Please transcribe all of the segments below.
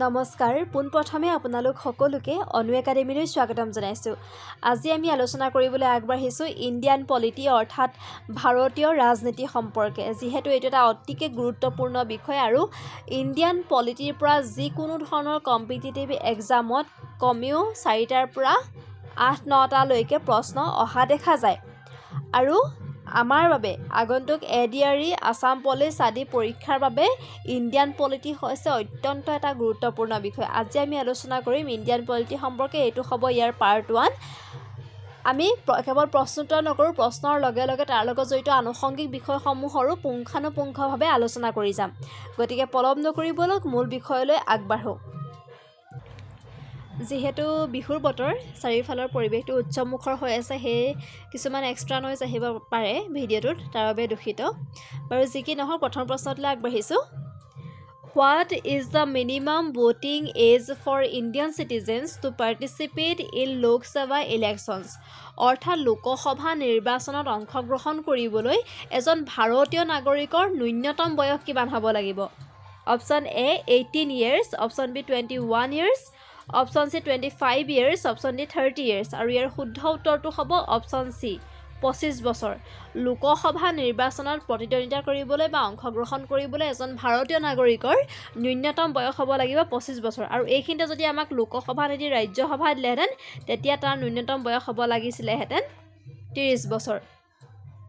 নমস্কাৰ পোনপ্ৰথমে আপোনালোক সকলোকে অনু একাডেমীলৈ স্বাগতম জনাইছোঁ। আজি আমি আলোচনা কৰিবলৈ আগবাঢ়িছোঁ ইণ্ডিয়ান পলিটি অৰ্থাৎ ভাৰতীয় ৰাজনীতি সম্পৰ্কে। যিহেতু এইটো এটা অতিকে গুৰুত্বপূৰ্ণ বিষয় আৰু ইণ্ডিয়ান পলিটিৰ পৰা যিকোনো ধৰণৰ কম্পিটিটিভ এক্সামত কমেও 4টাৰ পৰা 8-9টালৈকে প্ৰশ্ন অহা দেখা যায়। আৰু আমাৰ বাবে আগন্তুক ADRE আসাম পুলিচ আদি পৰীক্ষাৰ বাবে ইণ্ডিয়ান পলিটি হৈছে অত্যন্ত এটা গুৰুত্বপূৰ্ণ বিষয়। আজি আমি আলোচনা কৰিম ইণ্ডিয়ান পলিটি সম্পৰ্কে। এইটো হ'ব ইয়াৰ পাৰ্ট 1। আমি কেৱল প্ৰশ্নোত্তৰ নকৰোঁ, প্ৰশ্নৰ লগে লগে তাৰ লগত জড়িত আনুষংগিক বিষয়সমূহৰো পুংখানুপুংখভাৱে আলোচনা কৰি যাম। গতিকে পলম নকৰিবলৈ মূল বিষয়লৈ আগবাঢ়োঁ। যিহেতু বিহুৰ বতৰ, চাৰিওফালৰ পৰিৱেশটো উৎসৱমুখৰ হৈ আছে, সেয়ে কিছুমান এক্সট্ৰা নইজ আহিব পাৰে ভিডিঅ'টোত, তাৰ বাবে দুখিত। বাৰু যি কি নহওক প্ৰথম প্ৰশ্নটোলৈ আগবাঢ়িছোঁ। What is the minimum voting age for Indian citizens to participate in Lok Sabha elections? অৰ্থাৎ লোকসভা নিৰ্বাচনত অংশগ্ৰহণ কৰিবলৈ এজন ভাৰতীয় নাগৰিকৰ ন্যূনতম বয়স কিমান হ'ব লাগিব? Option A 18 years, option B 21 years, option C 25 years, option D 30 years আৰু ইয়াৰ শুদ্ধ উত্তৰটো হ'ব অপশ্যন চি 25 বছৰ। লোকসভা নিৰ্বাচনত প্ৰতিদ্বন্দ্বিতা কৰিবলৈ বা অংশগ্ৰহণ কৰিবলৈ এজন ভাৰতীয় নাগৰিকৰ ন্যূনতম বয়স হ'ব লাগিব 25 বছৰ। আৰু এইখিনিতে যদি আমাক লোকসভা নিদি ৰাজ্যসভা দিলেহেঁতেন তেতিয়া তাৰ ন্যূনতম বয়স হ'ব লাগিছিলেহেঁতেন 30 বছৰ।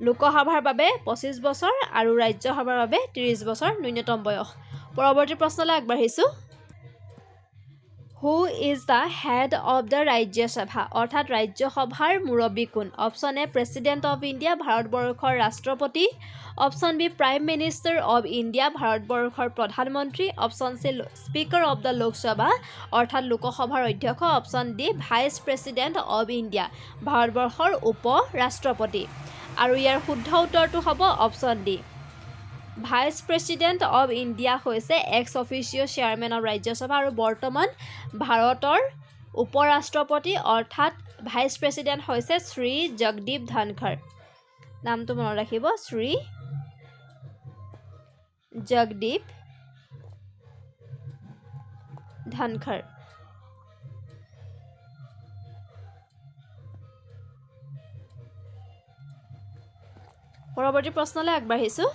লোকসভাৰ বাবে 25 বছৰ আৰু ৰাজ্যসভাৰ বাবে 30 বছৰ ন্যূনতম বয়স। পৰৱৰ্তী প্ৰশ্নলৈ আগবাঢ়িছোঁ। Who is the head of the Rajya Sabha? অৰ্থাৎ ৰাজ্যসভাৰ মুৰব্বী কোন? Option A president of India, ভাৰতবৰ্ষৰ ৰাষ্ট্ৰপতি। Option B prime minister of India, ভাৰতবৰ্ষৰ প্ৰধানমন্ত্ৰী। Option C speaker of the Lok Sabha অৰ্থাৎ লোকসভাৰ অধ্যক্ষ। Option D vice president of India, ভাৰতবৰ্ষৰ উপ ৰাষ্ট্ৰপতি। আৰু ইয়াৰ শুদ্ধ উত্তৰটো হ'ব option D. Vice president of India হৈছে ex officio' chairman of Rajya Sabha আৰু বৰ্তমান ভাৰতৰ উপ ৰাষ্ট্ৰপতি অৰ্থাৎ ভাইচ প্ৰেছিডেণ্ট হৈছে শ্ৰী জগদীপ ধনখৰ। নামটো মনত ৰাখিব, শ্ৰী জগদীপ ধনখৰ। পৰৱৰ্তী প্ৰশ্নলৈ আগবাঢ়িছোঁ।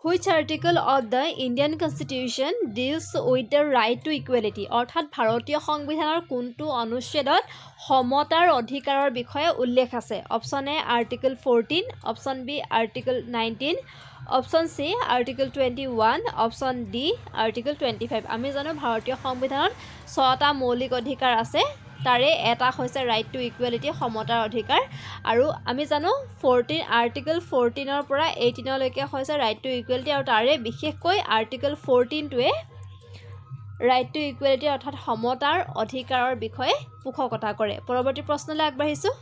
Which article of the Indian Constitution deals with the right to equality? অৰ্থাৎ ভাৰতীয় সংবিধানৰ কোনটো অনুচ্ছেদত সমতাৰ অধিকাৰৰ বিষয়ে উল্লেখ আছে? Option A article 14, option B article 19, option C article 21, option D article 25। আমি জানো ভাৰতীয় সংবিধানত 6টা মৌলিক অধিকাৰ আছে, তাৰে এটা হৈছে ৰাইট টু ইকুৱেলিটি, সমতাৰ অধিকাৰ। আৰু আমি জানো আৰ্টিকল 14ৰ পৰা 18লৈকে হৈছে ৰাইট টু ইকুৱেলিটি, আৰু তাৰে বিশেষকৈ আৰ্টিকল 14টোৱে ৰাইট টু ইকুৱেলিটি অৰ্থাৎ সমতাৰ অধিকাৰৰ বিষয়ে পোষকতা কৰে। পৰৱৰ্তী প্ৰশ্নলৈ আগবাঢ়িছোঁ।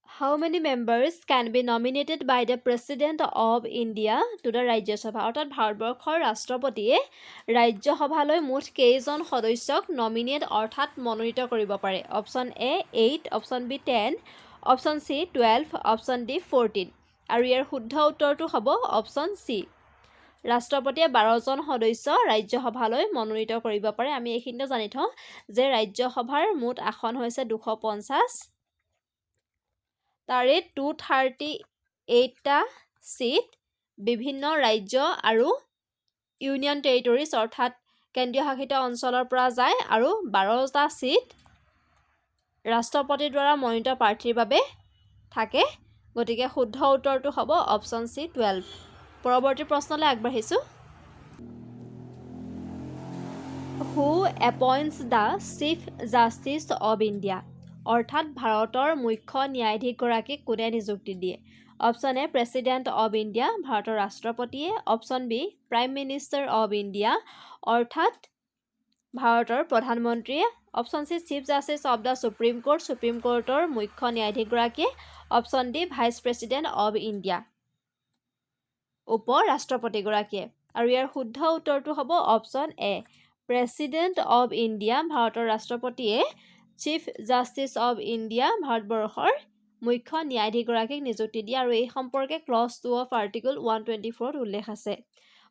How many members can be nominated by the President of India to the Rajya Sabha? অৰ্থাৎ ভাৰতবৰ্ষৰ ৰাষ্ট্ৰপতিয়ে ৰাজ্যসভালৈ মুঠ কেইজন সদস্যক নমিনেট অৰ্থাৎ মনোনীত কৰিব পাৰে? Option A 8, option B 10, option C 12, option D 14 আৰু ইয়াৰ শুদ্ধ উত্তৰটো হ'ব অপশ্যন চি। ৰাষ্ট্ৰপতিয়ে 12জন সদস্য ৰাজ্যসভালৈ মনোনীত কৰিব পাৰে। আমি এইখিনিতে জানি থওঁ যে ৰাজ্যসভাৰ মুঠ আসন হৈছে 250, তাৰে 238টা চিট বিভিন্ন ৰাজ্য আৰু ইউনিয়ন টেৰিটৰিজ অৰ্থাৎ কেন্দ্ৰীয় শাসিত অঞ্চলৰ পৰা যায় আৰু 12টা চিট ৰাষ্ট্ৰপতিৰ দ্বাৰা মনোনীত প্ৰাৰ্থীৰ বাবে থাকে। গতিকে শুদ্ধ উত্তৰটো হ'ব অপশ্যন চি 12। পৰৱৰ্তী প্ৰশ্নলৈ আগবাঢ়িছোঁ। Who appoints the chief justice of India? অৰ্থাৎ ভাৰতৰ মুখ্য ন্যায়াধীশগৰাকীক কোনে নিযুক্তি দিয়ে? Option A president of India, ভাৰতৰ ৰাষ্ট্ৰপতিয়ে। Option B prime minister of India অৰ্থাৎ ভাৰতৰ প্ৰধানমন্ত্ৰীয়ে। Option C chief justice of the supreme court, supreme কোৰ্টৰ মুখ্য ন্যায়াধীশগৰাকীয়ে। Option D vice president of India, উপ ৰাষ্ট্ৰপতিগৰাকীয়ে। আৰু ইয়াৰ শুদ্ধ উত্তৰটো হ'ব option A president of India, ভাৰতৰ ৰাষ্ট্ৰপতিয়ে চিফ জাষ্টিচ অৱ ইণ্ডিয়া, ভাৰতবৰ্ষৰ মুখ্য ন্যায়াধীশগৰাকীক নিযুক্তি দিয়ে আৰু এই সম্পৰ্কে ক্লজ 2 অফ আৰ্টিকল 124ত উল্লেখ আছে।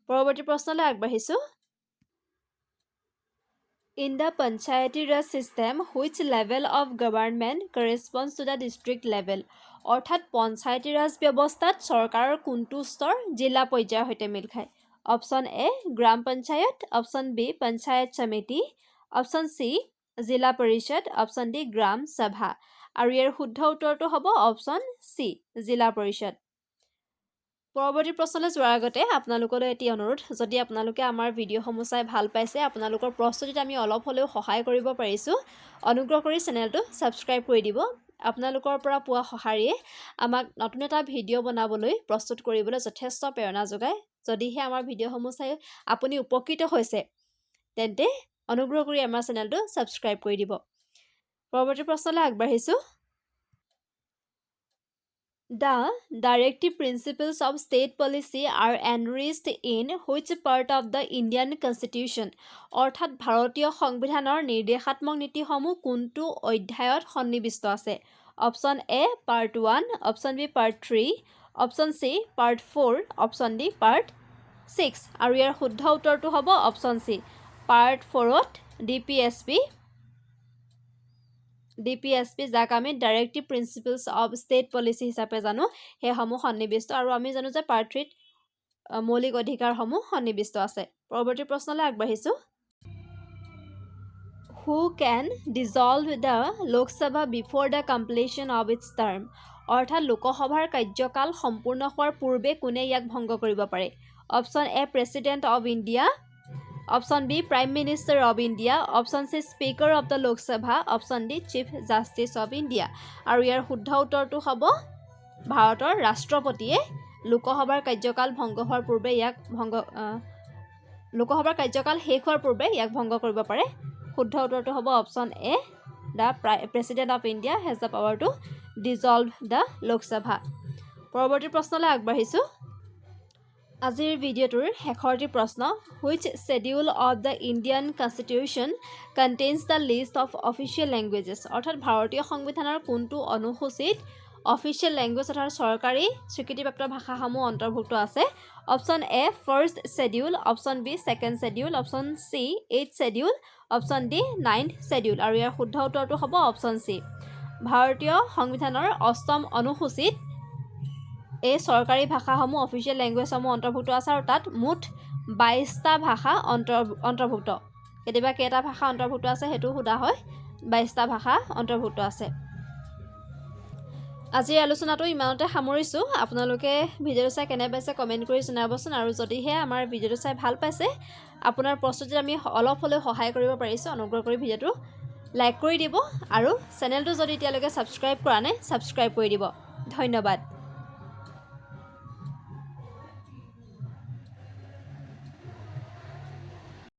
পৰৱৰ্তী প্ৰশ্নলৈ আগবাঢ়িছোঁ In the Panchayati Raj system, which level of government corresponds to the district level? অৰ্থাৎ পঞ্চায়তী ৰাজ ব্যৱস্থাত চৰকাৰৰ কোনটো স্তৰ জিলা পৰ্যায়ৰ সৈতে মিল খায় অপশ্যন এ গ্ৰাম পঞ্চায়ত অপশ্যন বি পঞ্চায়ত সমিতি অপশ্যন চি জিলা পৰিষদ অপশ্যন ডি গ্ৰাম সভা আৰু ইয়াৰ শুদ্ধ উত্তৰটো হ'ব অপশ্যন চি জিলা পৰিষদ পৰৱৰ্তী প্ৰশ্নলৈ যোৱাৰ আগতে আপোনালোকলৈ এটি অনুৰোধ যদি আপোনালোকে আমাৰ ভিডিঅ'সমূহ চাই ভাল পাইছে আপোনালোকৰ প্ৰস্তুতিত আমি অলপ হ'লেও সহায় কৰিব পাৰিছোঁ অনুগ্ৰহ কৰি চেনেলটো ছাবস্ক্ৰাইব কৰি দিব আপোনালোকৰ পৰা পোৱা সহায়ে আমাক নতুন এটা ভিডিঅ' বনাবলৈ প্ৰস্তুত কৰিবলৈ যথেষ্ট প্ৰেৰণা যোগায় যদিহে আমাৰ ভিডিঅ'সমূহ চাই আপুনি উপকৃত হৈছে তেন্তে অনুগ্ৰহ কৰি আমাৰ চেনেলটো ছাবস্ক্ৰাইব কৰি দিব পৰৱৰ্তী প্ৰশ্নলৈ আগবাঢ়িছোঁ The directive principles of state policy are enriched in which part of the Indian Constitution? অৰ্থাৎ ভাৰতীয় সংবিধানৰ নিৰ্দেশাত্মক নীতিসমূহ কোনটো অধ্যায়ত সন্নিৱিষ্ট আছে option A part 1 option B part 3 option C part 4 option D part 6 আৰু ইয়াৰ শুদ্ধ উত্তৰটো হ'ব অপশ্যন চি পাৰ্ট 4ত ডিপিএছপি যাক আমি directive principles of state policy হিচাপে জানো সেইসমূহ সন্নিৱিষ্ট আৰু আমি জানো যে পাৰ্ট 3ত মৌলিক অধিকাৰসমূহ সন্নিৱিষ্ট আছে পৰৱৰ্তী প্ৰশ্নলৈ আগবাঢ়িছোঁ Who can dissolve the Lok Sabha before the completion of its term? অৰ্থাৎ লোকসভাৰ কাৰ্যকাল সম্পূৰ্ণ হোৱাৰ পূৰ্বে কোনে ইয়াক ভংগ কৰিব পাৰে option A president of India option B prime minister of India option C speaker of the Lok Sabha option D chief justice of India আৰু ইয়াৰ শুদ্ধ উত্তৰটো হ'ব ভাৰতৰ ৰাষ্ট্ৰপতিয়ে লোকসভাৰ কাৰ্যকাল ভংগ হোৱাৰ পূৰ্বে ইয়াক লোকসভাৰ কাৰ্যকাল শেষ হোৱাৰ পূৰ্বে ইয়াক ভংগ কৰিব পাৰে শুদ্ধ উত্তৰটো হ'ব option A the president of India has the power to dissolve the Lok Sabha পৰৱৰ্তী প্ৰশ্নলৈ আগবাঢ়িছোঁ আজিৰ ভিডিঅ'টোৰ শেষৰটি প্ৰশ্ন Which schedule of the Indian Constitution contains the list of official languages? অৰ্থাৎ ভাৰতীয় সংবিধানৰ কোনটো অনুসূচীত অফিচিয়েল লেংগুৱেজ অৰ্থাৎ চৰকাৰী স্বীকৃতিপ্ৰাপ্ত ভাষাসমূহ অন্তৰ্ভুক্ত আছে option A first schedule option B second schedule option C 8th schedule option D 9th schedule আৰু ইয়াৰ শুদ্ধ উত্তৰটো হ'ব অপশ্যন চি ভাৰতীয় সংবিধানৰ অষ্টম অনুসূচীত এই চৰকাৰী ভাষাসমূহ অফিচিয়েল লেংগুৱেজসমূহ অন্তৰ্ভুক্ত আছে আৰু তাত মুঠ 22টা ভাষা অন্তৰ্ভুক্ত কেতিয়াবা কেইটা ভাষা অন্তৰ্ভুক্ত আছে সেইটো সোধা হয় 22টা ভাষা অন্তৰ্ভুক্ত আছে আজিৰ আলোচনাটো ইমানতে সামৰিছোঁ আপোনালোকে ভিডিঅ'টো চাই কেনে পাইছে কমেণ্ট কৰি জনাবচোন আৰু যদিহে আমাৰ ভিডিঅ'টো চাই ভাল পাইছে আপোনাৰ প্ৰস্তুতিত আমি অলপ হ'লেও সহায় কৰিব পাৰিছোঁ অনুগ্ৰহ কৰি ভিডিঅ'টো লাইক কৰি দিব আৰু চেনেলটো যদি এতিয়ালৈকে ছাবস্ক্ৰাইব কৰা নাই ছাবস্ক্ৰাইব কৰি দিব ধন্যবাদ